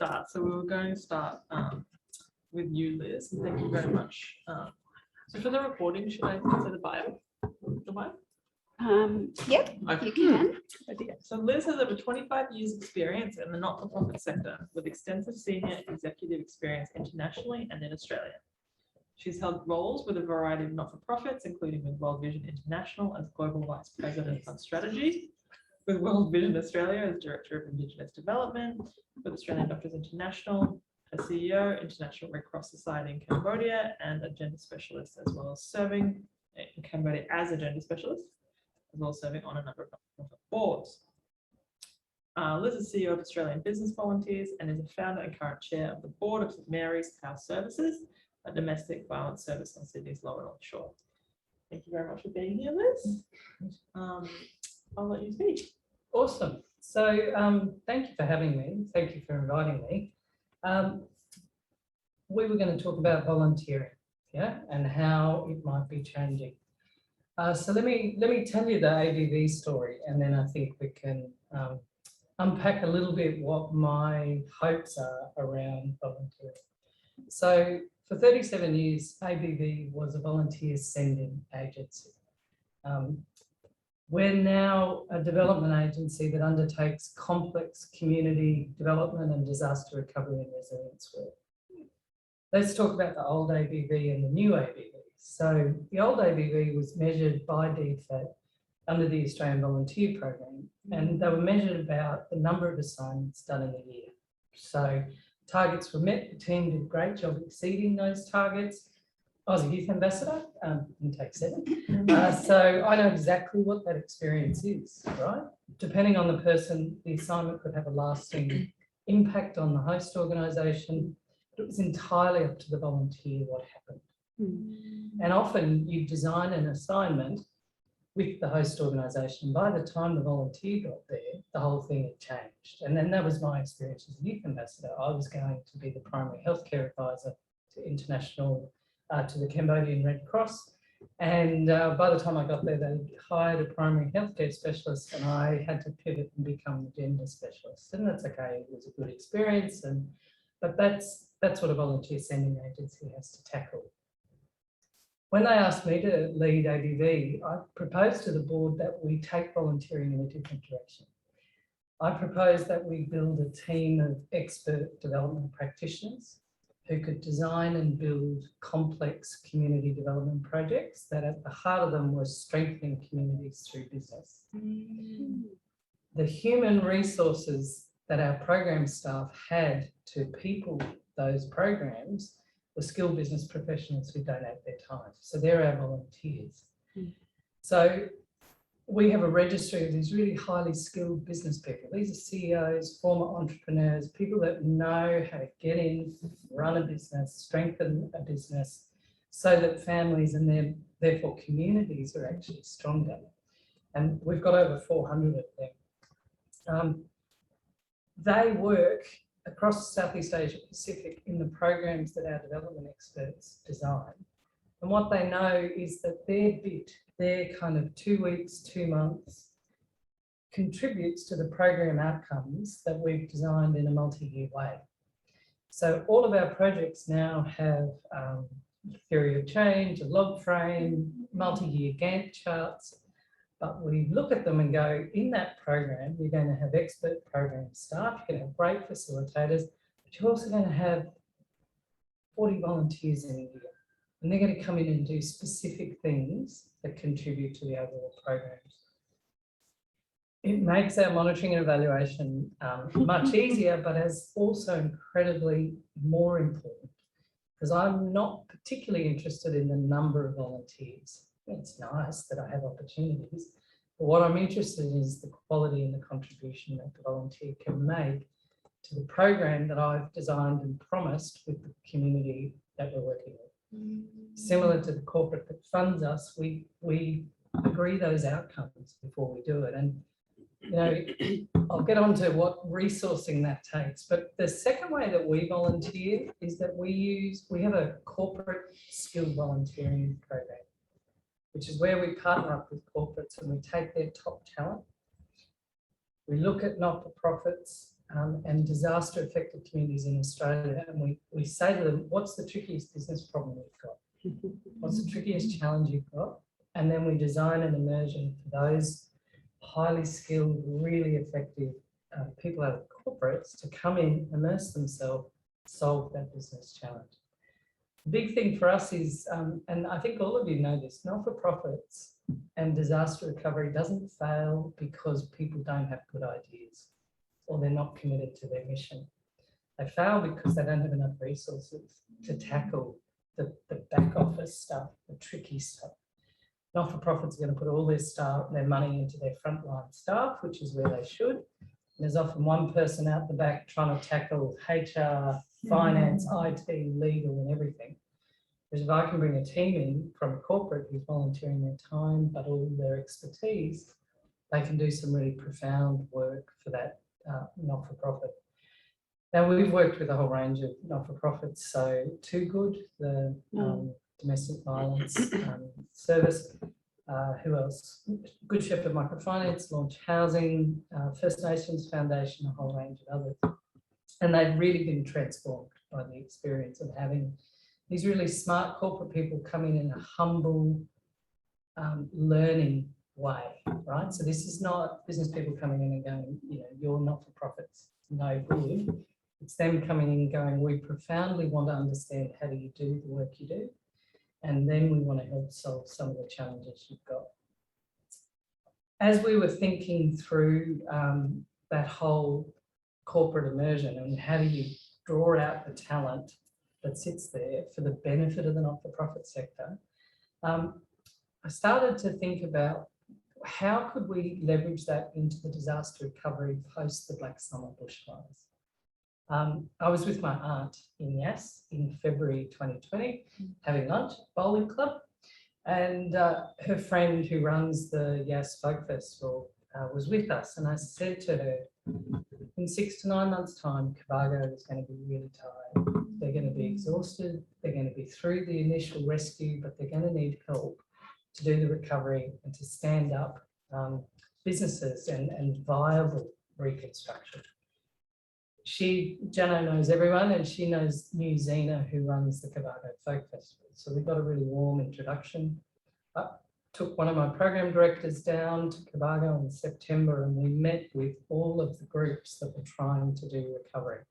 start. So we were going to start with you, Liz. Thank you very much. So for the recording, should I say the bio? The bio? Yep, Okay. you can. So Liz has over 25 years experience in the not-for-profit sector with extensive senior executive experience internationally and in Australia. She's held roles with a variety of not-for-profits, including with World Vision International as Global Vice President of Strategy, with World Vision Australia as Director of Indigenous Development, with Australian Doctors International as CEO, International Red Cross Society in Cambodia, and a gender specialist, as well as serving in Cambodia as a gender specialist, as well as serving on a number of not-for-profit boards. Liz is CEO of Australian Business Volunteers and is a founder and current chair of the board of St Mary's House Services, a domestic violence service on Sydney's Lower North Shore. Thank you very much for being here, Liz. I'll let you speak. Awesome. So thank you for having me. Thank you for inviting me. We were going to talk about volunteering, yeah, and how it might be changing. So let me tell you the ABV story, and then I think we can unpack a little bit what my hopes are around volunteering. So for 37 years, ABV was a volunteer sending agency. We're now a development agency that undertakes complex community development and disaster recovery and resilience work. Let's talk about the old ABV and the new ABV. So the old ABV was measured by DFAT under the Australian Volunteer Program, and they were measured about the number of assignments done in a year. So targets were met, the team did a great job exceeding those targets. I was a youth ambassador, intake 7. So I know exactly what that experience is, right? Depending on the person, the assignment could have a lasting impact on the host organisation. It was entirely up to the volunteer what happened. And often you design an assignment with the host organisation. By the time the volunteer got there, the whole thing had changed. And then that was my experience as a youth ambassador. I was going to be the primary healthcare advisor to to the Cambodian Red Cross. And by the time I got there, they hired a primary healthcare specialist, and I had to pivot and become the gender specialist. And that's okay, it was a good experience. But that's what a volunteer sending agency has to tackle. When they asked me to lead ABV, I proposed to the board that we take volunteering in a different direction. I proposed that we build a team of expert development practitioners who could design and build complex community development projects that at the heart of them were strengthening communities through business. The human resources that our program staff had to people those programs were skilled business professionals who donate their time. So they're our volunteers. So we have a registry of these really highly skilled business people. These are CEOs, former entrepreneurs, people that know how to get in, run a business, strengthen a business, so that families and therefore communities are actually stronger. And we've got over 400 of them. They work across Southeast Asia Pacific in the programs that our development experts design. And what they know is that their kind of 2 weeks, 2 months contributes to the program outcomes that we've designed in a multi-year way. So all of our projects now have theory of change, a log frame, multi-year Gantt charts, but we look at them and go, in that program, you're going to have expert program staff, you're going to have great facilitators, but you're also going to have 40 volunteers in a year. And they're going to come in and do specific things that contribute to the overall programs. It makes our monitoring and evaluation much easier, but is also incredibly more important, because I'm not particularly interested in the number of volunteers. It's nice that I have opportunities, but what I'm interested in is the quality and the contribution that the volunteer can make to the program that I've designed and promised with the community that we're working with. Similar to the corporate that funds us, we agree those outcomes before we do it. And you know, I'll get on to what resourcing that takes. But the second way that we volunteer is that we have a corporate skilled volunteering program, which is where we partner up with corporates and we take their top talent. We look at not-for-profits and disaster affected communities in Australia, and we say to them, what's the trickiest business problem we've got? What's the trickiest challenge you've got? And then we design an immersion for those highly skilled, really effective people out of corporates to come in, immerse themselves, solve that business challenge. The big thing for us is, and I think all of you know this, not-for-profits and disaster recovery doesn't fail because people don't have good ideas or they're not committed to their mission. They fail because they don't have enough resources to tackle the back office stuff, the tricky stuff. Not-for-profits are going to put all their money into their frontline staff, which is where they should. And there's often one person out the back trying to tackle HR, finance, IT, legal, and everything. Whereas if I can bring a team in from a corporate who's volunteering their time, but all their expertise, they can do some really profound work for that not-for-profit. Now, we've worked with a whole range of not-for-profits, so Too Good, the domestic violence service, who else? Good Shepherd Microfinance, Launch Housing, First Nations Foundation, a whole range of others. And they've really been transformed by the experience of having these really smart corporate people coming in a humble, learning way, right? So this is not business people coming in and going, you know, you're not-for-profits, no good. It's them coming in going, we profoundly want to understand how do you do the work you do, and then we want to help solve some of the challenges you've got. As we were thinking through that whole corporate immersion and how do you draw out the talent that sits there for the benefit of the not-for-profit sector, I started to think about how could we leverage that into the disaster recovery post the Black Summer bushfires. I was with my aunt in Yass in February 2020, having lunch at Bowling Club, and her friend who runs the Yass Folk Festival was with us, and I said to her, in 6 to 9 months' time, Cobargo is going to be really tired. They're going to be exhausted. They're going to be through the initial rescue, but they're going to need help to do the recovery and to stand up businesses and viable reconstruction. Jano knows everyone, and she knows New Zena, who runs the Cobargo Folk Festival. So we got a really warm introduction. I took one of my program directors down to Cobargo in September, and we met with all of the groups that were trying to do recovery.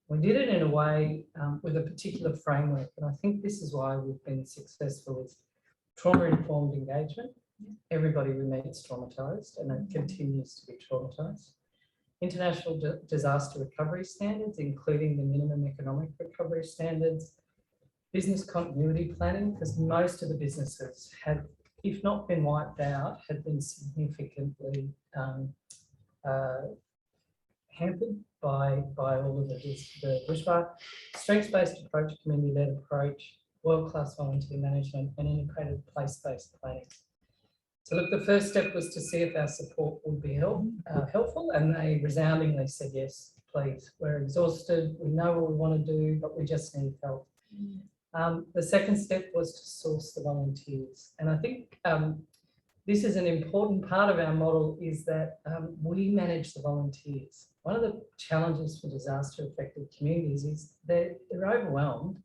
We did it in a way with a particular framework, and I think this is why we've been successful. It's trauma-informed engagement. Everybody we meet is traumatised, and it continues to be traumatised. International disaster recovery standards, including the minimum economic recovery standards, business continuity planning, because most of the businesses had, if not been wiped out, had been significantly hampered by all of the bushfire. Strengths-based approach, community-led approach, world-class volunteer management, and integrated place-based planning. So look, the first step was to see if our support would be helpful, and they resoundingly said, yes, please. We're exhausted, we know what we want to do, but we just need help. The second step was to source the volunteers. And I think this is an important part of our model, is that we manage the volunteers. One of the challenges for disaster affected communities is they're overwhelmed,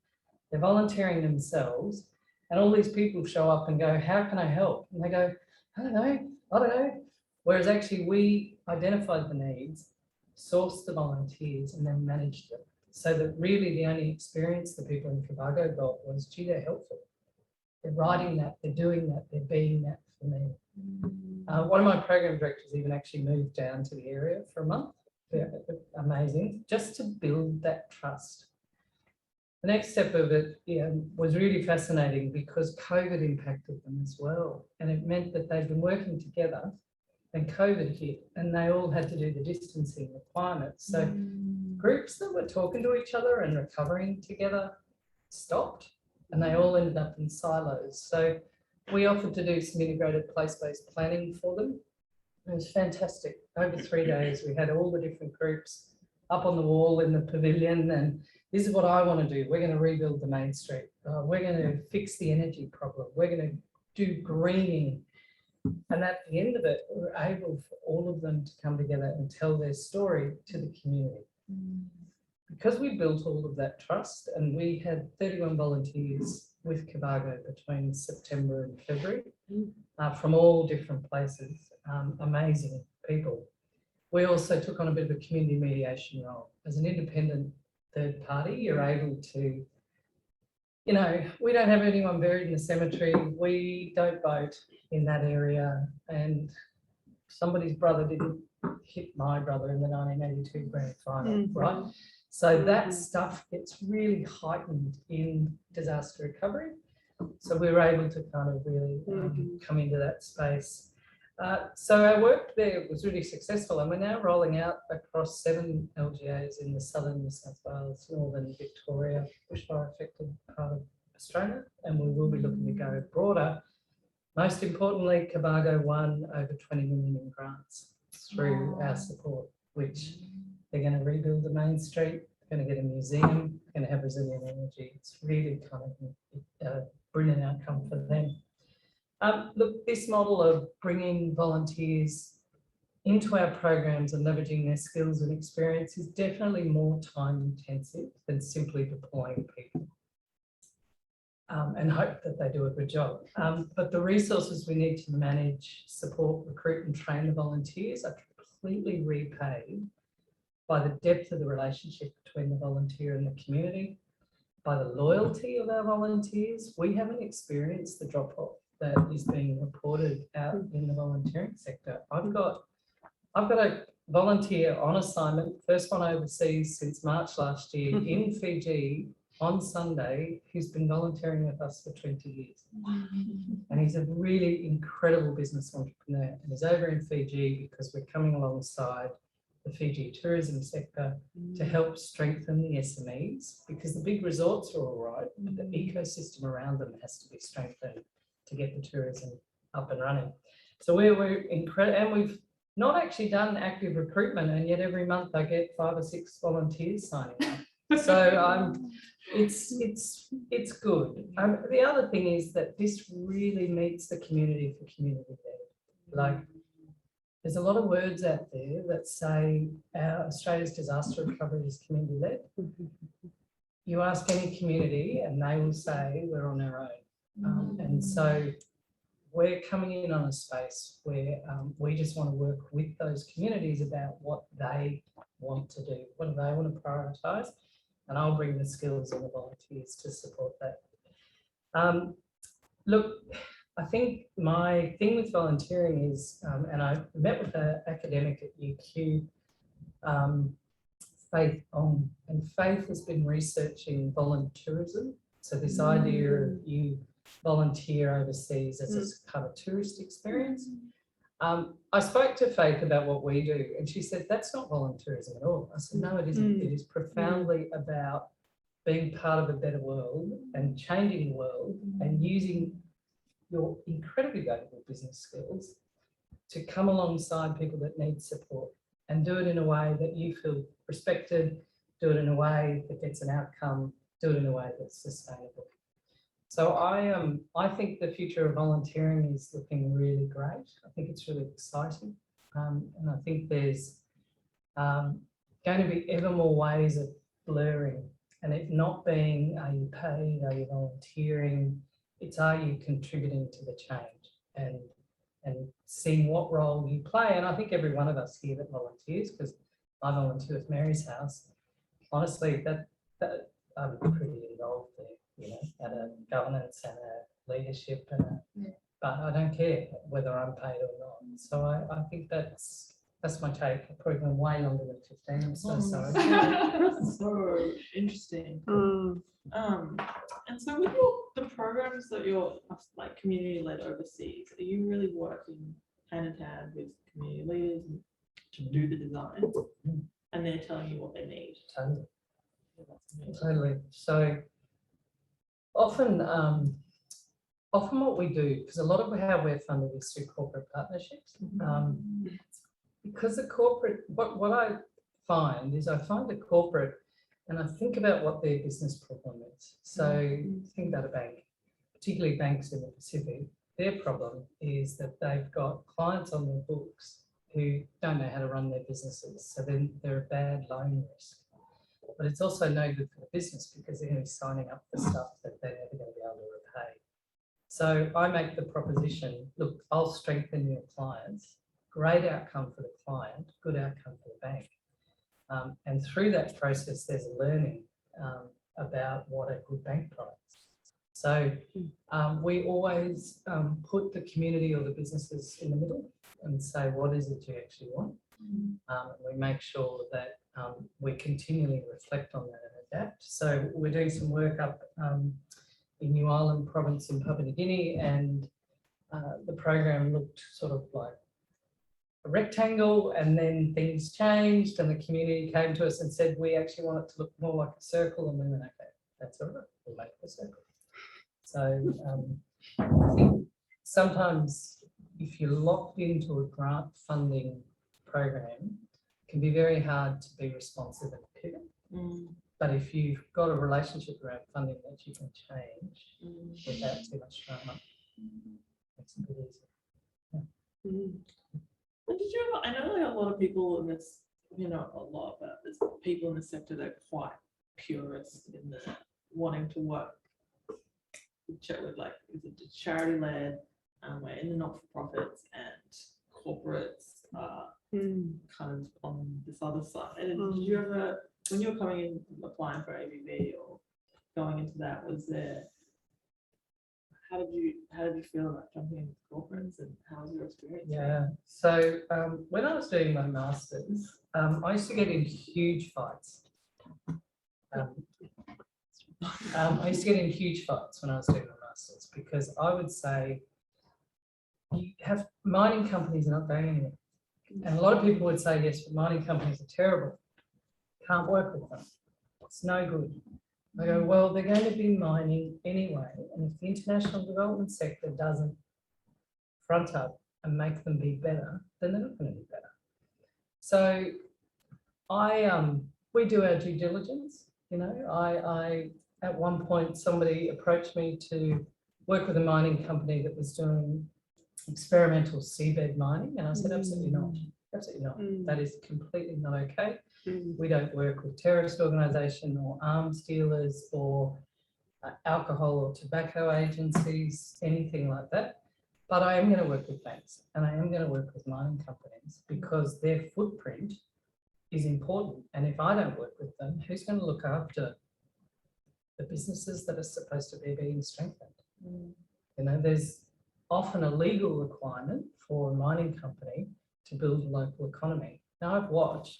they're volunteering themselves, and all these people show up and go, how can I help? And they go, I don't know. Whereas actually we identified the needs, sourced the volunteers, and then managed them. So that really the only experience the people in Cobargo got was, gee, they're helpful. They're writing that, they're doing that, they're being that for me. One of my program directors even actually moved down to the area for a month. Amazing, just to build that trust. The next step of it was really fascinating because COVID impacted them as well. And it meant that they'd been working together and COVID hit, and they all had to do the distancing requirements. So groups that were talking to each other and recovering together stopped, and they all ended up in silos. So we offered to do some integrated place-based planning for them. It was fantastic. Over 3 days, we had all the different groups up on the wall in the pavilion, and this is what I want to do. We're going to rebuild the main street. We're going to fix the energy problem. We're going to do greening. And at the end of it, we were able for all of them to come together and tell their story to the community. Because we built all of that trust, and we had 31 volunteers with Cobargo between September and February, from all different places, amazing people. We also took on a bit of a community mediation role. As an independent third party, you're able to, you know, we don't have anyone buried in the cemetery. We don't vote in that area. And somebody's brother didn't hit my brother in the 1982 grand final, right? So that stuff gets really heightened in disaster recovery. So we were able to kind of really come into that space. So our work there was really successful, and we're now rolling out across 7 LGAs in the southern New South Wales, northern Victoria, bushfire affected part of Australia, and we will be looking to go broader. Most importantly, Cobargo won over 20 million in grants through our support, which they're going to rebuild the main street, going to get a museum, going to have resilient energy. It's really kind of a brilliant outcome for them. Look, this model of bringing volunteers into our programs and leveraging their skills and experience is definitely more time intensive than simply deploying people. And hope that they do a good job. But the resources we need to manage, support, recruit and train the volunteers are completely repaid by the depth of the relationship between the volunteer and the community, by the loyalty of our volunteers. We haven't experienced the drop-off that is being reported out in the volunteering sector. I've got a volunteer on assignment, first one overseas since March last year in Fiji on Sunday, who's been volunteering with us for 20 years. And he's a really incredible business entrepreneur, and he's over in Fiji because we're coming alongside the Fiji tourism sector to help strengthen the SMEs, because the big resorts are all right, but the ecosystem around them has to be strengthened to get the tourism up and running. So we're incredible, and we've not actually done active recruitment, and yet every month I get 5 or 6 volunteers signing up. So it's good. The other thing is that this really meets the community for community led. Like, there's a lot of words out there that say Australia's disaster recovery is community led. You ask any community and they will say we're on our own. And so we're coming in on a space where we just want to work with those communities about what they want to do, what do they want to prioritise, and I'll bring the skills and the volunteers to support that. Look, I think my thing with volunteering is, and I met with an academic at UQ, Faith Ong, and Faith has been researching voluntourism. So this idea of you volunteer overseas as a kind of tourist experience. I spoke to Faith about what we do, and she said, that's not volunteerism at all. I said, no, it isn't. It is profoundly about being part of a better world and changing the world and using your incredibly valuable business skills to come alongside people that need support and do it in a way that you feel respected, do it in a way that gets an outcome, do it in a way that's sustainable. So I think the future of volunteering is looking really great. I think it's really exciting. And I think there's going to be ever more ways of blurring, and it not being, are you paid, are you volunteering? It's, are you contributing to the change and seeing what role you play. And I think every one of us here that volunteers, because I volunteer with Mary's House, honestly, that I'm pretty involved there, you know, at a governance and a leadership, and but I don't care whether I'm paid or not. So I think that's my take. I've probably gone way longer than 15. I'm so sorry. So interesting. And so with the programs that you're like community led overseas, are you really working hand in hand with community leaders to do the design, and they're telling you what they need? Totally. Totally. So often what we do, because a lot of how we're funded is through corporate partnerships. Because the corporate, what I find is I find the corporate, and I think about what their business problem is. So think about a bank, particularly banks in the Pacific. their problem is that they've got clients on their books who don't know how to run their businesses. So then they're a bad loan risk. But it's also no good for the business because they're going to be signing up for stuff that they're never going to be able to repay. So I make the proposition, look, I'll strengthen your clients, great outcome for the client, good outcome for the bank. And through that process, there's a learning about what a good bank product is. So we always put the community or the businesses in the middle and say, what is it you actually want? We make sure that we continually reflect on that and adapt. So we're doing some work up in New Ireland province in Papua New Guinea, and the program looked sort of like a rectangle, and then things changed and the community came to us and said, we actually want it to look more like a circle, and we went, okay, that's all right, we'll make it a circle. So I think sometimes if you're locked into a grant funding program, it can be very hard to be responsive and pivot. But if you've got a relationship around funding that you can change without too much drama, it's a bit easier. And did you ever, I know like a lot of people in this, you know, a lot of there's people in the sector that are quite purist in the wanting to work with like, is it charity led, we're in the not-for-profits, and corporates kind of on this other side. And did you ever, when you were coming in applying for ABB or going into that, was there, how did you feel about jumping into corporates, and how was your experience? Yeah, so when I was doing my masters, I used to get in huge fights. I used to get in huge fights when I was doing my masters because I would say, you have mining companies are not going anywhere. And a lot of people would say, yes, but mining companies are terrible. Can't work with them. It's no good. I go, well, they're going to be mining anyway. And if the international development sector doesn't front up and make them be better, then they're not going to be better. So we do our due diligence. You know, I at one point, somebody approached me to work with a mining company that was doing experimental seabed mining. And I said, absolutely not. Absolutely not. That is completely not okay. We don't work with terrorist organisation or arms dealers or alcohol or tobacco agencies, anything like that. But I am going to work with banks and I am going to work with mining companies because their footprint is important. And if I don't work with them, who's going to look after the businesses that are supposed to be being strengthened? You know, there's often a legal requirement for a mining company to build a local economy. Now I've watched,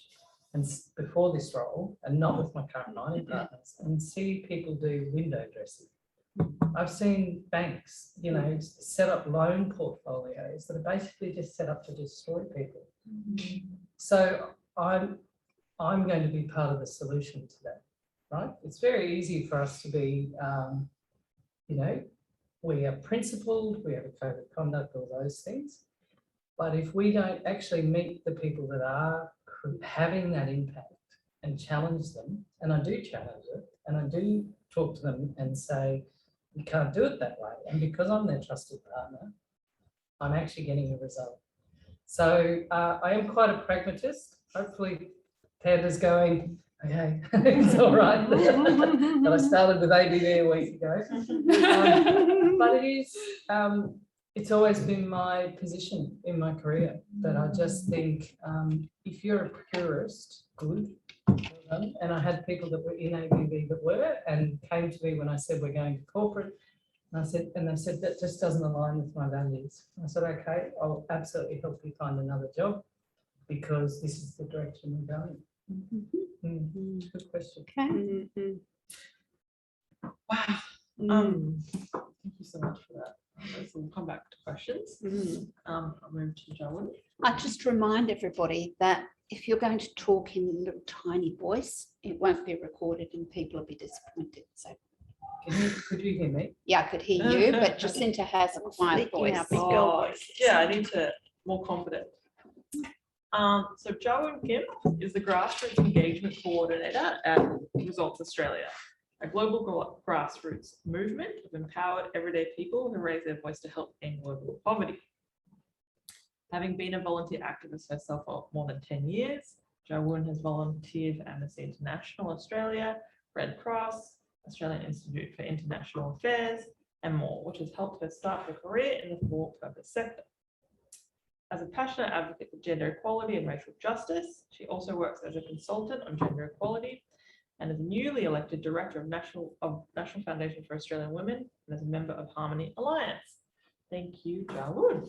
and before this role, and not with my current mining partners, and see people do window dressing. I've seen banks, you know, set up loan portfolios that are basically just set up to destroy people. So I'm going to be part of the solution to that, right? It's very easy for us to be, you know, we are principled, we have a code of conduct, all those things. But if we don't actually meet the people that are having that impact and challenge them, and I do challenge it, and I do talk to them and say, you can't do it that way. And because I'm their trusted partner, I'm actually getting a result. So I am quite a pragmatist. Hopefully Panda's going, okay, it's all right. But I started with ABB a week ago. But it is, it's always been my position in my career that I just think if you're a purist, good. And I had people that were in ABB that were and came to me when I said we're going to corporate. And they said that just doesn't align with my values. I said, okay, I'll absolutely help you find another job because this is the direction we're going. Good question. Okay. Wow. Thank you so much for that. So we'll come back to questions. I'll move to Joanne. I just remind everybody that if you're going to talk in a little tiny voice, it won't be recorded and people will be disappointed. So Could you hear me? yeah, I could hear you, but Jacinta has a quiet voice. Yeah, I need to more confident. So Joanne Kim is the grassroots engagement coordinator at Results Australia. a global grassroots movement of empowered everyday people who raise their voice to help end global poverty. Having been a volunteer activist herself for more than 10 years, Jawoon has volunteered for Amnesty International Australia, Red Cross, Australian Institute for International Affairs, and more, which has helped her start her career in the for-purpose sector. As a passionate advocate for gender equality and racial justice, she also works as a consultant on gender equality and is newly elected director of National Foundation for Australian Women and is a member of Harmony Alliance. Thank you, Jawoon.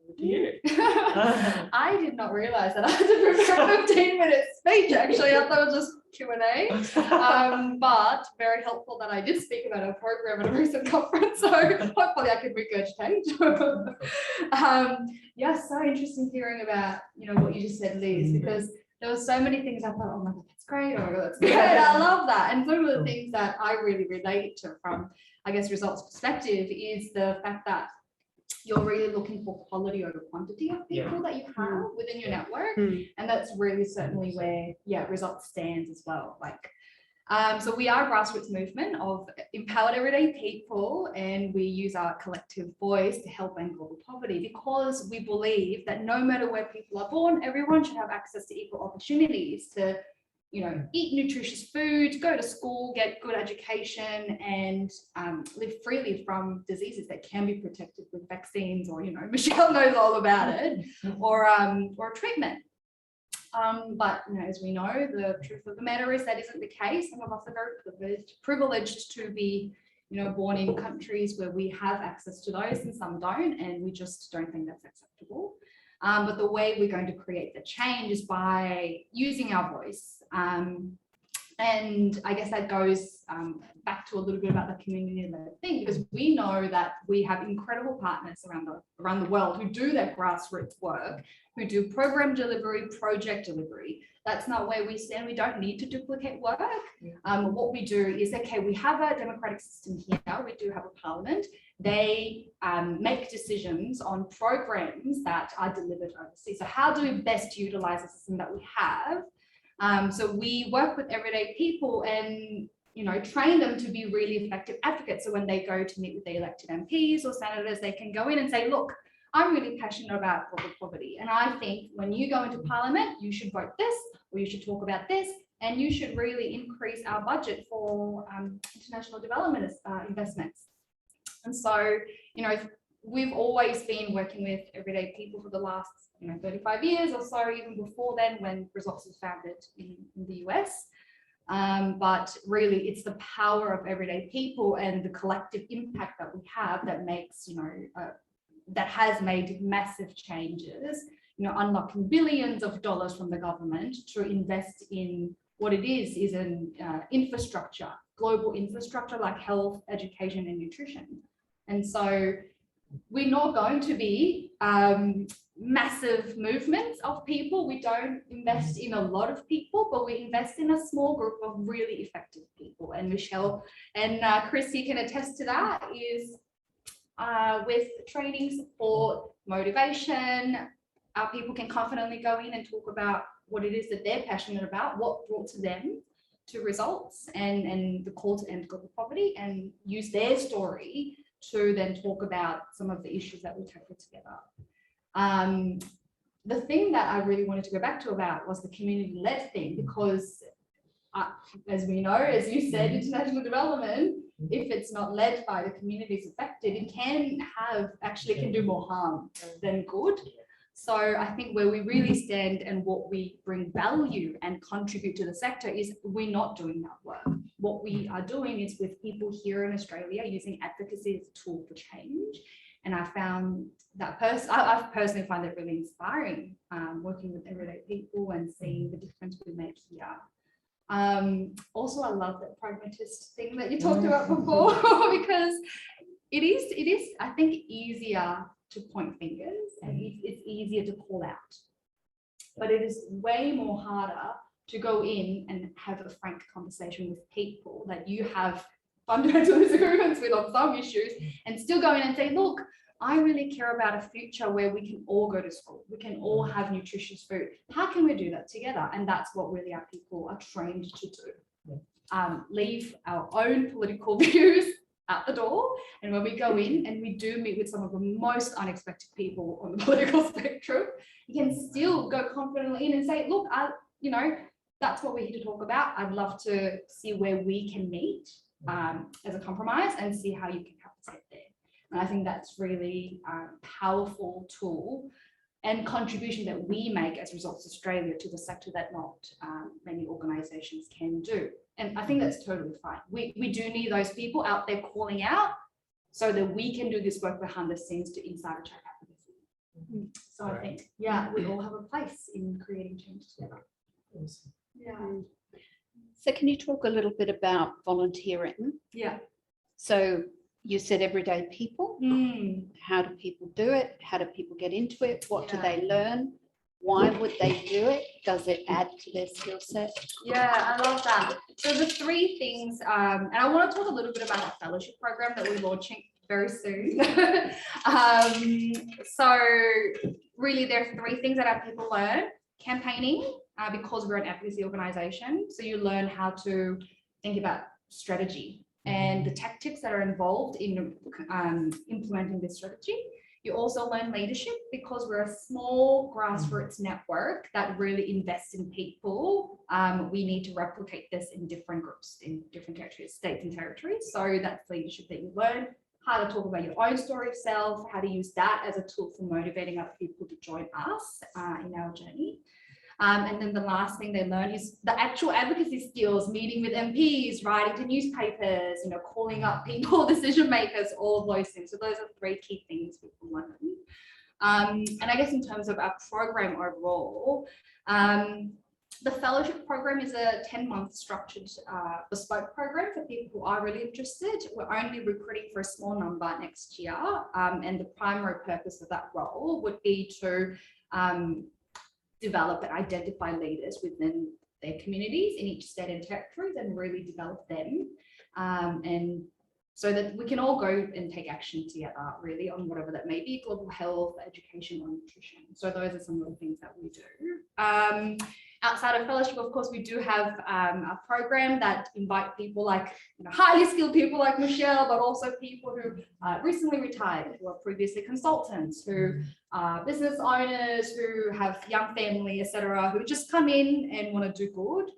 Over to you. I did not realize that I had to prepare a 15-minute speech. Actually, I thought it was just Q&A. But very helpful that I did speak about a program at a recent conference. So hopefully I can regurgitate. Yeah, so interesting hearing about what you just said, Liz, because there were so many things I thought, oh my God, that's great. Oh my God, that's great. I love that. And some of the things that I really relate to from, I guess, results perspective is the fact that you're really looking for quality over quantity of people that you have within your network. And that's really certainly where, results stands as well. So we are a grassroots movement of empowered everyday people, and we use our collective voice to help end global poverty because we believe that no matter where people are born, everyone should have access to equal opportunities to eat nutritious food, go to school, get good education, and live freely from diseases that can be protected with vaccines, or Michelle knows all about it, or treatment. But as we know, the truth of the matter is that isn't the case. Some of us are very privileged to be born in countries where we have access to those, and some don't, and we just don't think that's acceptable. But the way we're going to create the change is by using our voice. And I guess that goes back to a little bit about the community-led thing, because we know that we have incredible partners around the world who do that grassroots work, who do program delivery, project delivery. That's not where we stand. We don't need to duplicate work. What we do is, okay, we have a democratic system here. We do have a parliament. They make decisions on programs that are delivered overseas. So how do we best utilize the system that we have? So we work with everyday people and train them to be really effective advocates. So when they go to meet with the elected MPs or senators, they can go in and say, look, I'm really passionate about global poverty. And I think when you go into parliament, you should vote this, or you should talk about this, and you should really increase our budget for international development investments. And so, we've always been working with everyday people for the last 35 years or so, even before then when Results was founded in the US. But really it's the power of everyday people and the collective impact that we have that makes, that has made massive changes, unlocking billions of dollars from the government to invest in what it is an infrastructure, global infrastructure like health, education, and nutrition. And so we're not going to be massive movements of people. We don't invest in a lot of people, but we invest in a small group of really effective people. And Michelle and Chrissy can attest to that, is with training, support, motivation, our people can confidently go in and talk about what it is that they're passionate about, what brought to them to results and the call to end global poverty, and use their story to then talk about some of the issues that we tackled together. The thing that I really wanted to go back to about was the community-led thing, because as we know, as you said, international development, if it's not led by the communities affected, it can do more harm than good. So I think where we really stand and what we bring value and contribute to the sector is we're not doing that work. What we are doing is with people here in Australia using advocacy as a tool for change. And I found that I personally find it really inspiring, working with everyday people and seeing the difference we make here. Also, I love that pragmatist thing that you talked about before, because it is, I think, easier to point fingers and it's easier to call out. But it is way more harder to go in and have a frank conversation with people that you have fundamental disagreements with on some issues, and still go in and say, look, I really care about a future where we can all go to school, we can all have nutritious food. How can we do that together? And that's what really our people are trained to do. leave our own political views at the door. And when we go in and we do meet with some of the most unexpected people on the political spectrum, you can still go confidently in and say, look, that's what we're here to talk about. I'd love to see where we can meet as a compromise and see how you can help us get there. And I think that's really a powerful tool and contribution that we make as Results Australia to the sector that not many organisations can do. And I think that's totally fine. We do need those people out there calling out so that we can do this work behind the scenes to insider check advocacy. So I think, we all have a place in creating change together. Awesome. Yeah. So can you talk a little bit about volunteering? Yeah. So you said everyday people. How do people do it? How do people get into it? What do they learn? Why would they do it? Does it add to their skill set? Yeah, I love that. So the three things, and I want to talk a little bit about our fellowship program that we're launching very soon. So really there are three things that our people learn. Campaigning, because we're an advocacy organisation. So you learn how to think about strategy and the tactics that are involved in implementing this strategy. You also learn leadership because we're a small grassroots network that really invests in people. We need to replicate this in different groups, in different territories, states and territories. So that's leadership that you learn, how to talk about your own story of self, how to use that as a tool for motivating other people to join us in our journey. And then the last thing they learn is the actual advocacy skills, meeting with MPs, writing to newspapers, calling up people, decision makers, all of those things. So those are three key things people learn. And I guess in terms of our program overall, the fellowship program is a 10-month structured bespoke program for people who are really interested. We're only recruiting for a small number next year. And the primary purpose of that role would be to develop and identify leaders within their communities in each state and territories and really develop them. And so that we can all go and take action together really on whatever that may be, global health, education, or nutrition. So those are some of the things that we do. Outside of fellowship, of course, we do have a program that invite people like highly skilled people like Michelle, but also people who recently retired, who are previously consultants, who are business owners, who have young family, etc., who just come in and want to do good.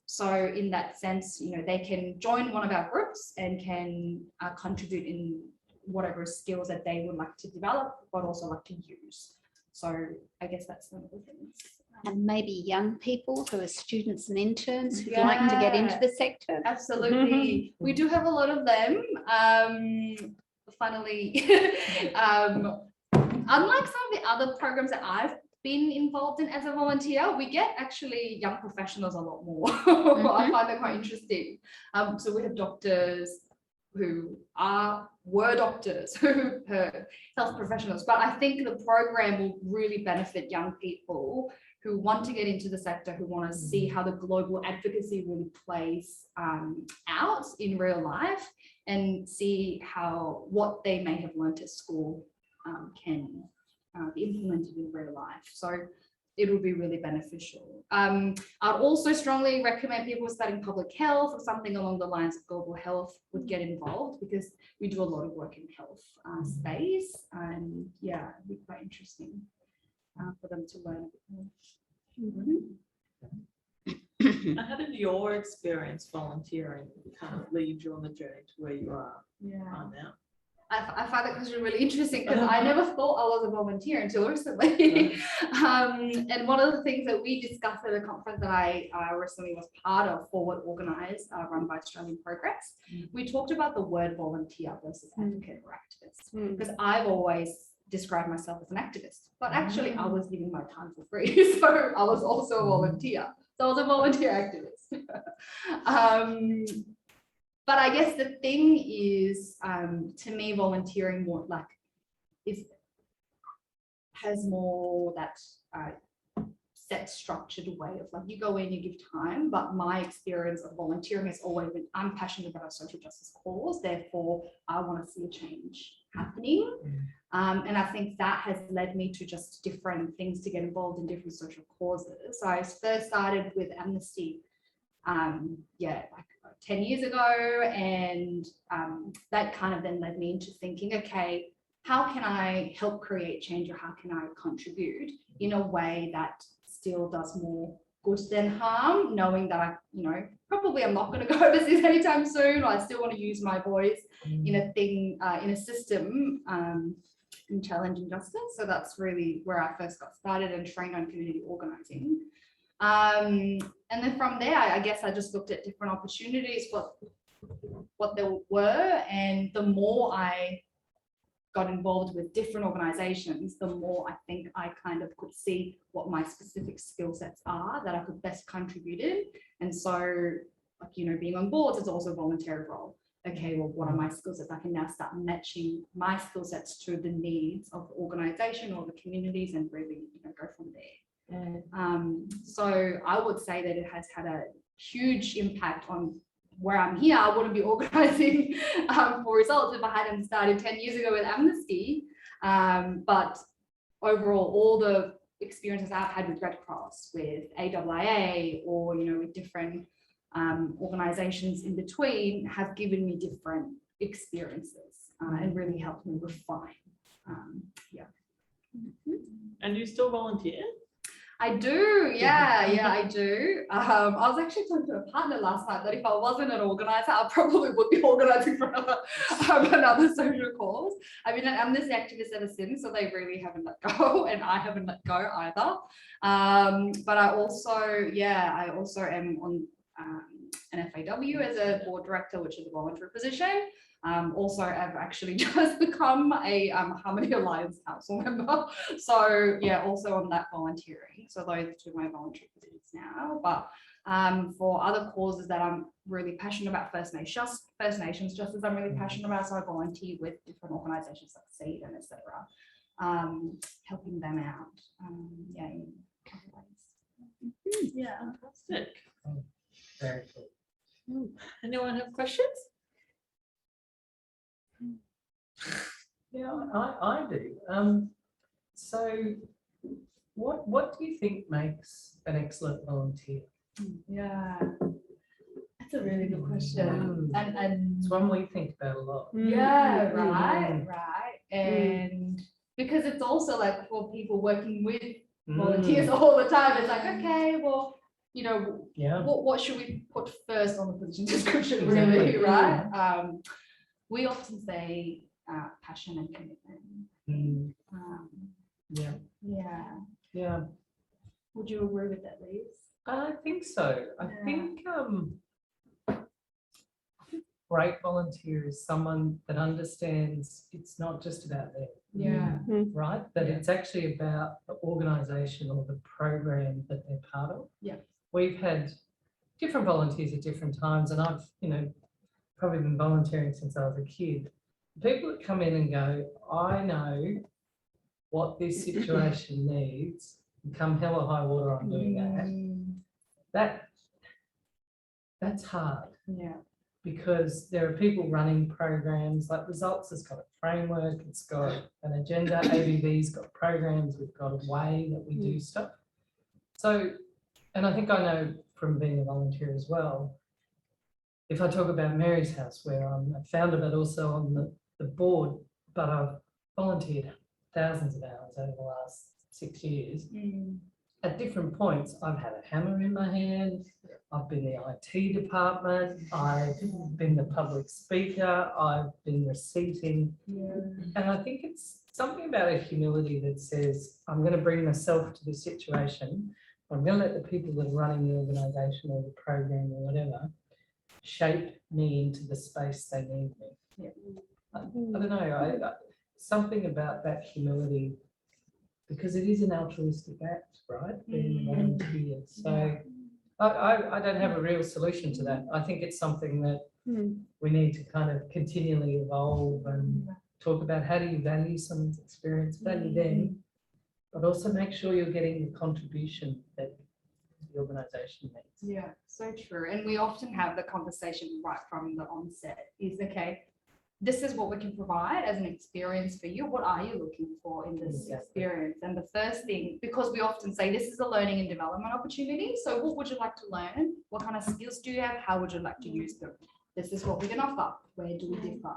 So in that sense, they can join one of our groups and can contribute in whatever skills that they would like to develop, but also like to use. So I guess that's one of the things. And maybe young people who are students and interns who'd like to get into the sector. Absolutely. We do have a lot of them. Funnily, unlike some of the other programs that I've been involved in as a volunteer, we get actually young professionals a lot more. I find that quite interesting. So we have doctors who were doctors, who are health professionals, but I think the program will really benefit young people who want to get into the sector, who want to see how the global advocacy really plays out in real life and see how what they may have learned at school can be implemented in real life. So it will be really beneficial. I'd also strongly recommend people studying public health or something along the lines of global health would get involved, because we do a lot of work in health space, and it'd be quite interesting for them to learn a bit more. And how did your experience volunteering kind of lead you on the journey to where you are now? I find that question really interesting because I never thought I was a volunteer until recently. And one of the things that we discussed at a conference that I recently was part of, Forward Organised, run by Australian Progress, we talked about the word volunteer versus advocate or activist, because I've always described myself as an activist, but actually I was giving my time for free, so I was also a volunteer. So I was a volunteer activist. But I guess the thing is, to me, volunteering more has more that set structured way of like you go in, you give time. But my experience of volunteering has always been, I'm passionate about a social justice cause, therefore I want to see a change happening. And I think that has led me to just different things to get involved in different social causes. So I first started with Amnesty like 10 years ago. And that kind of then led me into thinking, okay, how can I help create change, or how can I contribute in a way that still does more good than harm, knowing that I, probably I'm not going to go overseas anytime soon, or I still want to use my voice in a system in challenging justice. So that's really where I first got started and trained on community organizing. And then from there, I guess I just looked at different opportunities, what there were, and the more I got involved with different organizations, the more I think I kind of could see what my specific skill sets are that I could best contribute in. And so, like, being on boards is also a voluntary role. Okay, well, what are my skill sets? I can now start matching my skill sets to the needs of the organization or the communities, and really, go from there. So I would say that it has had a huge impact on where I'm here. I wouldn't be organizing for results if I hadn't started 10 years ago with Amnesty. But overall, all the experiences I've had with Red Cross, with AIIA, or with different organizations in between, have given me different experiences and really helped me refine. And you still volunteer? I do, yeah, I do. I was actually talking to a partner last night that if I wasn't an organizer, I probably would be organizing for another social cause. I've been an Amnesty activist ever since, so they really haven't let go, and I haven't let go either. But I also am on an FAW as a board director, which is a voluntary position. Also, I've actually just become a Harmony Alliance Council member. So yeah, also on that volunteering. So those are two of my voluntary positions now. But for other causes that I'm really passionate about, First Nations justice, I'm really passionate about. So I volunteer with different organisations like SEED and etc. Helping them out. In different ways. Yeah, fantastic. Very cool. Anyone have questions? Yeah, I do. So what do you think makes an excellent volunteer? Yeah, that's a really good question. And It's one we think about a lot. yeah, right. And because it's also like for people working with volunteers all the time, it's like, okay, well, what should we put first on the position description, really, Exactly. right? We often say passion and commitment. Yeah. Would you agree with that, Liz? I think so. I think great volunteer is someone that understands it's not just about them. Yeah. Right? That it's actually about the organisation or the program that they're part of. Yeah. We've had different volunteers at different times, and I've, probably been volunteering since I was a kid. People that come in and go, I know what this situation needs, and come hell or high water, I'm doing that. That's hard. Yeah. Because there are people running programs, like Results has got a framework, it's got an agenda, ABV's got programs, we've got a way that we do stuff. So, and I think I know from being a volunteer as well, if I talk about Mary's House, where I'm a founder, but also on the board, but I've volunteered thousands of hours over the last 6 years. At different points, I've had a hammer in my hand, I've been the IT department, I've been the public speaker, I've been receipting. And I think it's something about a humility that says, I'm going to bring myself to the situation, I'm going to let the people that are running the organisation or the program or whatever shape me into the space they need me. I don't know, something about that humility, because it is an altruistic act, right? Being a volunteer. So I don't have a real solution to that. I think it's something that we need to kind of continually evolve and talk about how do you value someone's experience, value them, but also make sure you're getting the contribution that the organisation needs. Yeah, so true. And we often have the conversation right from the onset is, okay, this is what we can provide as an experience for you. What are you looking for in this experience? And the first thing, because we often say this is a learning and development opportunity. So what would you like to learn? What kind of skills do you have? How would you like to use them? This is what we can offer. Where do we differ?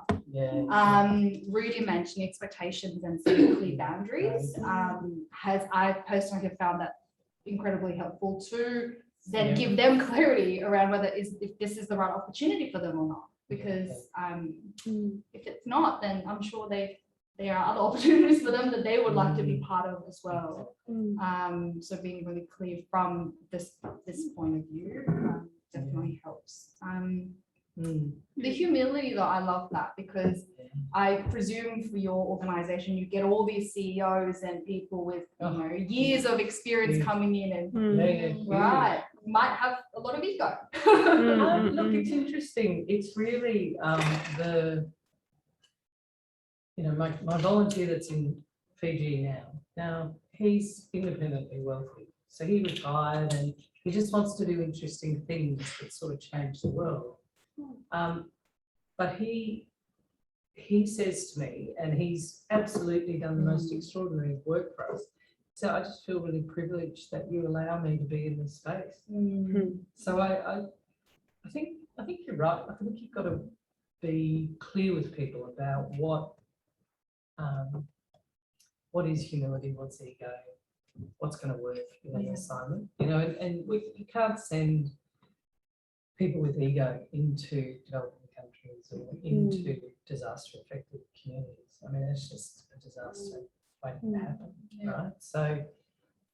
Rudy mentioned expectations and setting clear boundaries. I personally have found that incredibly helpful to then give them clarity around whether if this is the right opportunity for them or not. Because if it's not, then I'm sure there are other opportunities for them that they would like to be part of as well. So being really clear from this point of view definitely helps. The humility, though, I love that, because I presume for your organization, you get all these CEOs and people with years of experience coming in and right, might have a lot of ego. Look, it's interesting. It's really my volunteer that's in Fiji now. Now he's independently wealthy, so he retired and he just wants to do interesting things that sort of change the world. But he says to me, and he's absolutely done the most extraordinary work for us. So I just feel really privileged that you allow me to be in this space. So I think you're right. I think you've got to be clear with people about what is humility, what's ego, what's going to work in an assignment. And you can't send people with ego into developing countries or into disaster affected communities. I mean, it's just a disaster waiting to happen, right? So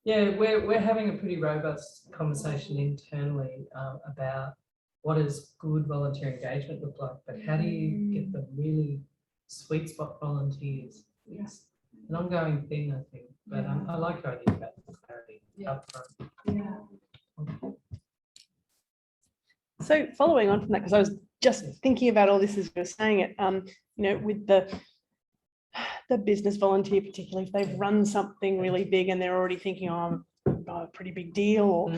we're having a pretty robust conversation internally about what does good volunteer engagement look like, but how do you get the really sweet spot volunteers? It's an ongoing thing, I think, but I like your idea about the clarity up front. So following on from that, because I was just thinking about all this as you were saying it, with the business volunteer, particularly if they've run something really big and they're already thinking, oh, I'm a pretty big deal, or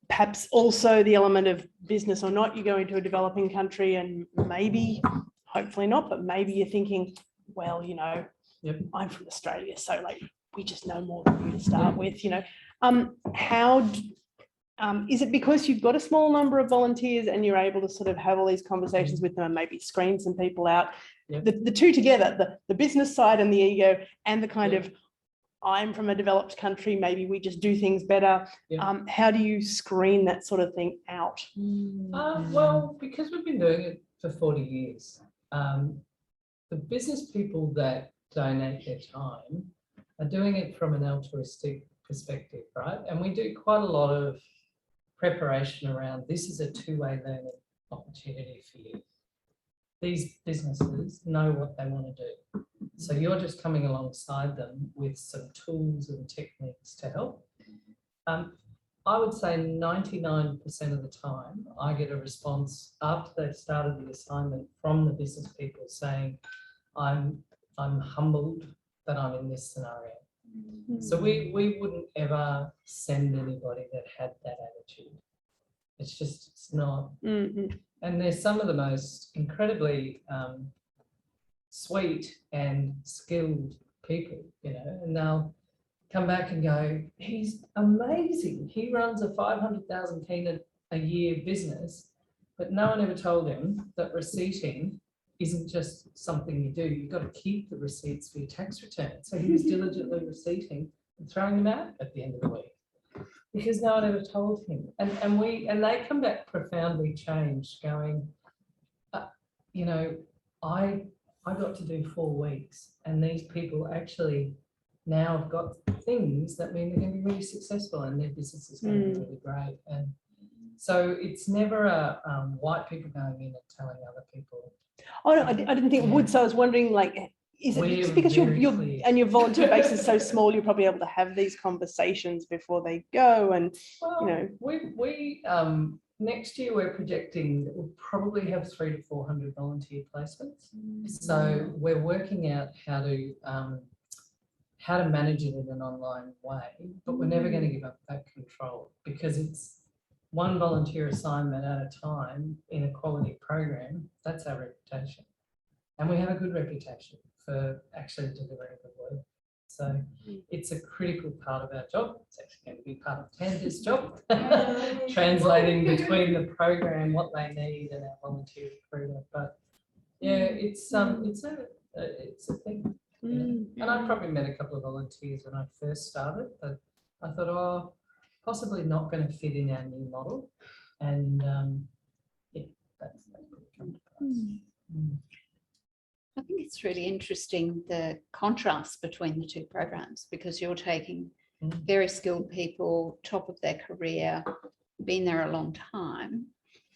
perhaps also the element of business or not, you go into a developing country and maybe, hopefully not, but maybe you're thinking, well, I'm from Australia, so we just know more than you to start with, is it because you've got a small number of volunteers and you're able to sort of have all these conversations with them and maybe screen some people out? The two together, the business side and the ego, and the kind of I'm from a developed country, maybe we just do things better. How do you screen that sort of thing out? Well, because we've been doing it for 40 years, the business people that donate their time are doing it from an altruistic perspective, right? And we do quite a lot of preparation around this is a two-way learning opportunity for you. These businesses know what they want to do. So you're just coming alongside them with some tools and techniques to help. I would say 99% of the time, I get a response after they've started the assignment from the business people saying, I'm humbled that I'm in this scenario. So we wouldn't ever send anybody that had that attitude. It's not. And they're some of the most incredibly sweet and skilled people, and they'll come back and go, he's amazing. He runs a 500,000 kina a year business, but no one ever told him that receipting isn't just something you do. You've got to keep the receipts for your tax return. So he was diligently receipting and throwing them out at the end of the week because no one ever told him. And they come back profoundly changed, going, I got to do 4 weeks, and these people actually now have got things that mean they're going to be really successful and their business is going to be really great. And so it's never a white people going in and telling other people. Oh no, I didn't think it would. So I was wondering, is it just because your volunteer base is so small, you're probably able to have these conversations before they go? And we next year we're projecting that we'll probably have 300 to 400 volunteer placements. So we're working out how to manage it in an online way, but we're never going to give up that control because it's one volunteer assignment at a time in a quality program. That's our reputation. And we have a good reputation for actually delivering good work. So it's a critical part of our job. It's actually going to be part of Tanya's job, translating between the program, what they need, and our volunteer recruiter. But yeah, it's a thing. And I probably met a couple of volunteers when I first started, but I thought, oh, possibly not going to fit in our new model. And yeah, that's come to pass. I think it's really interesting, the contrast between the two programs, because you're taking very skilled people, top of their career, been there a long time,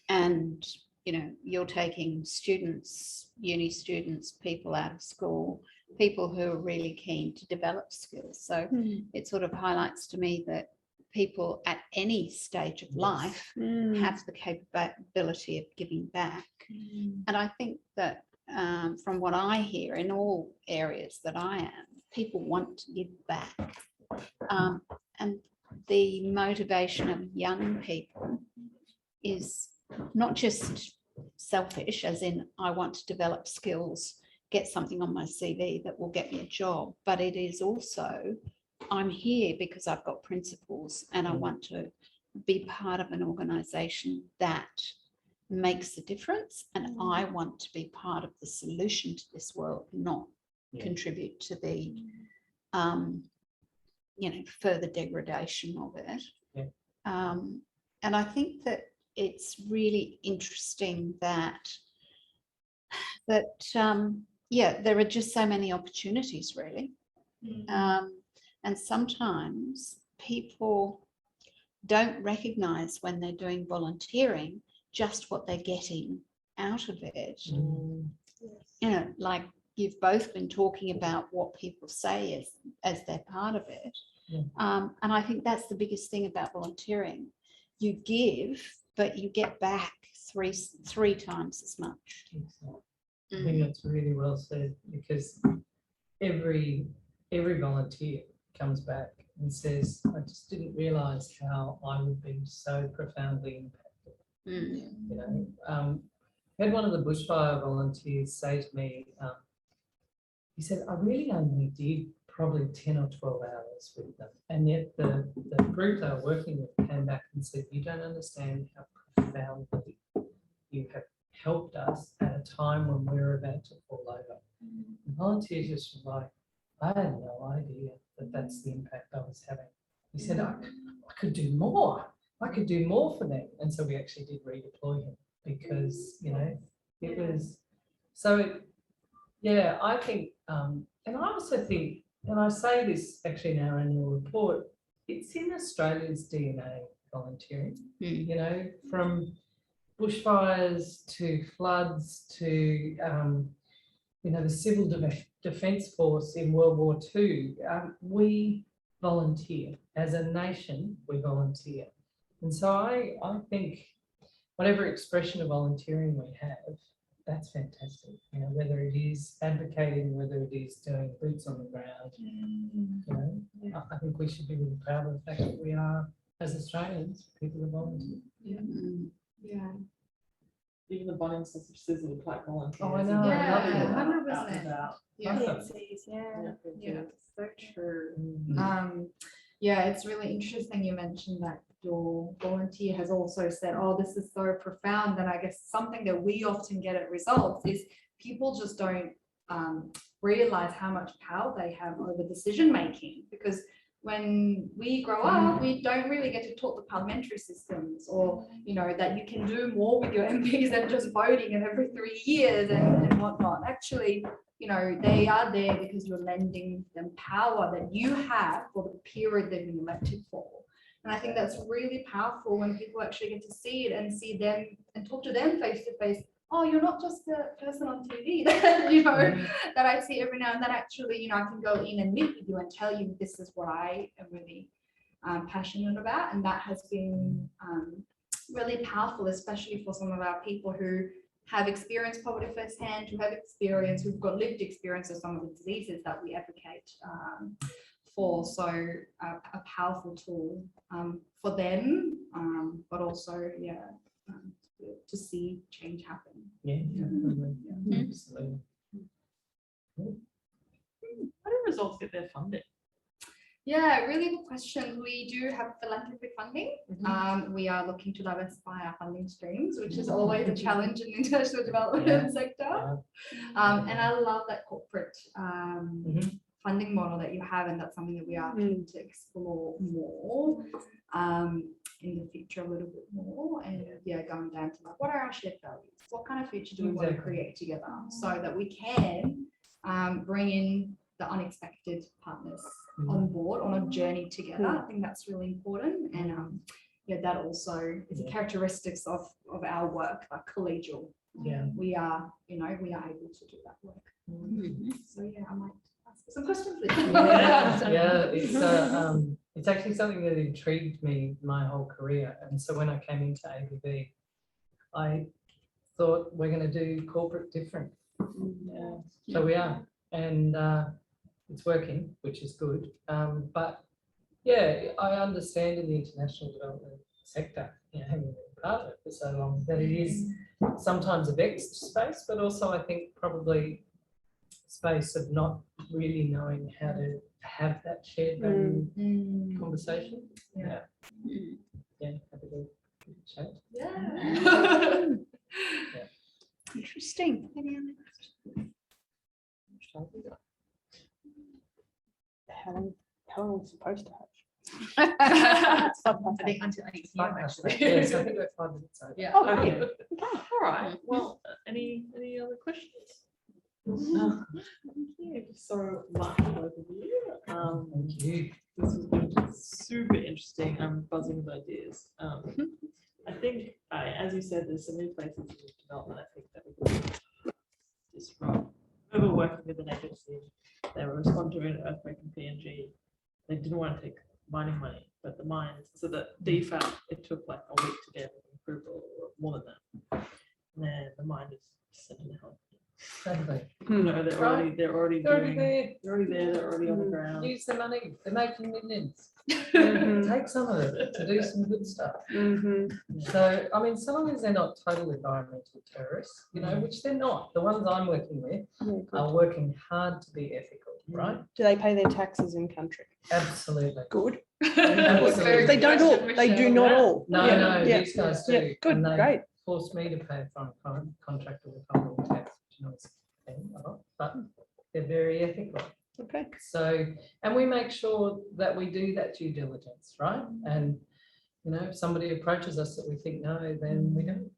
and you're taking students, uni students, people out of school, people who are really keen to develop skills. So it sort of highlights to me that people at any stage of life have the capability of giving back. And I think that from what I hear in all areas that I am, people want to give back. And the motivation of young people is not just selfish, as in I want to develop skills, get something on my CV that will get me a job, but it is also, I'm here because I've got principles and I want to be part of an organisation that makes a difference, and I want to be part of the solution to this world, not contribute to the further degradation of it. And I think that it's really interesting that there are just so many opportunities, really. And sometimes people don't recognize when they're doing volunteering just what they're getting out of it. Like you've both been talking about what people say as they're part of it. And I think that's the biggest thing about volunteering. You give, but you get back three times as much. I think that's really well said, because every volunteer comes back and says, I just didn't realise how I would be so profoundly impacted. I had one of the bushfire volunteers say to me, he said, I really only did probably 10 or 12 hours with them, and yet the group they were working with came back and said, you don't understand how profoundly you have helped us at a time when we're about to fall over. The volunteers just were like, I had no idea that that's the impact I was having. He said, I could do more. I could do more for them. And so we actually did redeploy him, because, it was, so yeah, I think, and I also think, and I say this actually in our annual report, it's in Australia's DNA, volunteering, from bushfires to floods to, the civil defence force in World War II. We volunteer. As a nation, we volunteer. And so I think whatever expression of volunteering we have, that's fantastic. Whether it is advocating, whether it is doing boots on the ground, I think we should be really proud of the fact that we are, as Australians, people who volunteer. Even the Bunnings Sisters of Black volunteers. Oh, I know. Yeah, 100%. Yeah, so true. It's really interesting you mentioned that your volunteer has also said, oh, this is so profound. And I guess something that we often get at results is people just don't realize how much power they have over decision making, because when we grow up, we don't really get to talk the parliamentary systems, or, that you can do more with your MPs than just voting and every 3 years and whatnot. Actually, they are there because you're lending them power that you have for the period they've been elected for. And I think that's really powerful when people actually get to see it and see them and talk to them face to face. Oh, you're not just the person on TV that, that I see every now and then. Actually, I can go in and meet with you and tell you this is what I am really passionate about. And that has been really powerful, especially for some of our people who have experienced poverty firsthand, who've got lived experience of some of the diseases that we advocate for. So a powerful tool for them, but also, to see change happen. Yeah, absolutely. How do results get their funding? Yeah, really good question. We do have philanthropy funding. We are looking to diversify our funding streams, which is always a challenge in the international development sector. And I love that corporate funding model that you have, and that's something that we are keen to explore more in the future a little bit more. And going down to like, what are our shared values? What kind of future do we want to create together, so that we can bring in the unexpected partners on board on a journey together. I think that's really important. And that also is a characteristics of our work, like collegial. We are able to do that work. So I might ask some questions. It's actually something that intrigued me my whole career. And so when I came into ABB, I thought we're going to do corporate different. So we are, and it's working, which is good. But I understand in the international development sector, having been part of it for so long, that it is sometimes a vexed space, but also I think probably space of not really knowing how to have that shared value conversation. Happy to chat. Interesting. Any other questions? How long is supposed to have? I think until 8 p.m. actually. Yes, I think we're 5 minutes over. Okay. All right. Well, any other questions? Thank you so much, both of you. Thank you. This has been super interesting. I'm buzzing with ideas. I think, as you said, there's some new places in development. I think that we can disrupt. We were working with an agency. They were responding to an earthquake in PNG. They didn't want to take mining money, but the mines, so the DFAT, it took like a week to get approval, or more than that. And then the mine is sent to hell. They're already there. They're already on the ground. Use the money. They're making millions. Take some of it to do some good stuff. So, I mean, so long as they're not total environmental terrorists, which they're not. The ones I'm working with are working hard to be ethical, right? Do they pay their taxes in country? Absolutely. Good. Absolutely. They don't all. They do not all. No, these guys do. Good. And they Great. forced me to pay a foreign contractor withholding tax, which is a thing, but they're very ethical. Okay. So, and we make sure that we do that due diligence, right? And, if somebody approaches us that we think no, then we don't,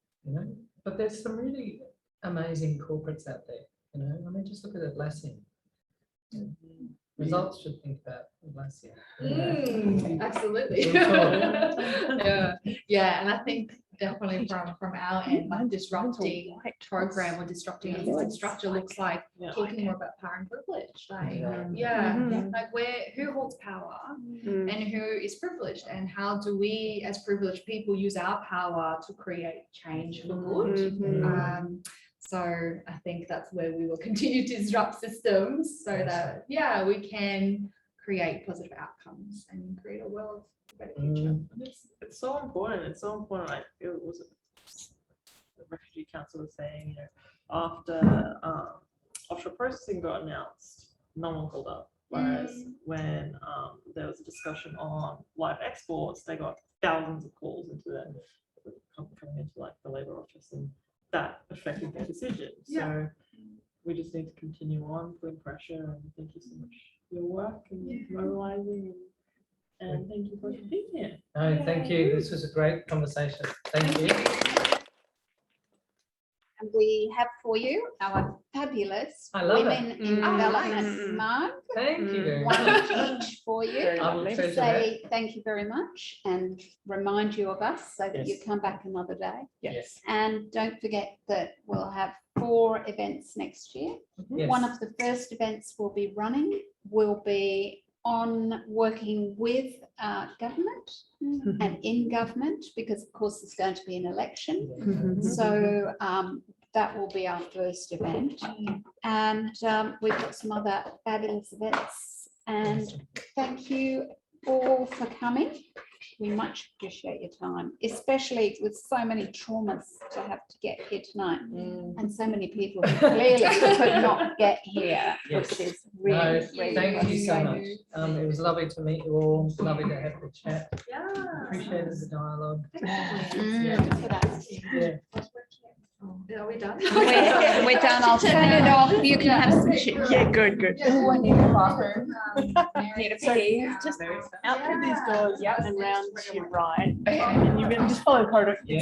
but there's some really amazing corporates out there, I mean, just look at Atlassian. Results should think about Atlassian. Absolutely. And I think definitely from our end, like disrupting program or disrupting existing structure looks like talking more about power and privilege. Like, like who holds power and who is privileged, and how do we as privileged people use our power to create change for good? So I think that's where we will continue to disrupt systems so that we can create positive outcomes and create a world better future. It's so important. It's so important. Like, it was the Refugee Council was saying, after offshore processing got announced, no one called up. Whereas when there was a discussion on live exports, they got thousands of calls into that, coming into like the Labour office, and that affected their decision. So we just need to continue on putting pressure. And thank you so much for your work and mobilizing. And thank you for being here. No, thank you. This was a great conversation. Thank you. And we have for you our fabulous Women in Development mug. Thank you very One much. each for you. I will treasure Say thank you very much and remind you of us so that you come back another day. Yes. And don't forget that we'll have 4 events next year. Yes. One of the first events we'll be running will be on working with government and in government, because of course there's going to be an election. So that will be our first event. And we've got some other fabulous events. And thank you all for coming. we much appreciate your time, especially with so many traumas to have to get here tonight. And so many people who clearly could not get here, Yes. which is No, really, really thank you so much. frustrating. It was lovely to meet you all, lovely to have the chat, Yeah. appreciated the dialogue. So that's- Yeah. Are we done? We're done. I'll turn it off. You can have some chit Yeah, good, good. Oh, I need a bathroom. Need a So pee. just Very sad. out through these doors Yeah. and round to your right. And you're going to just follow the corridor. Yeah.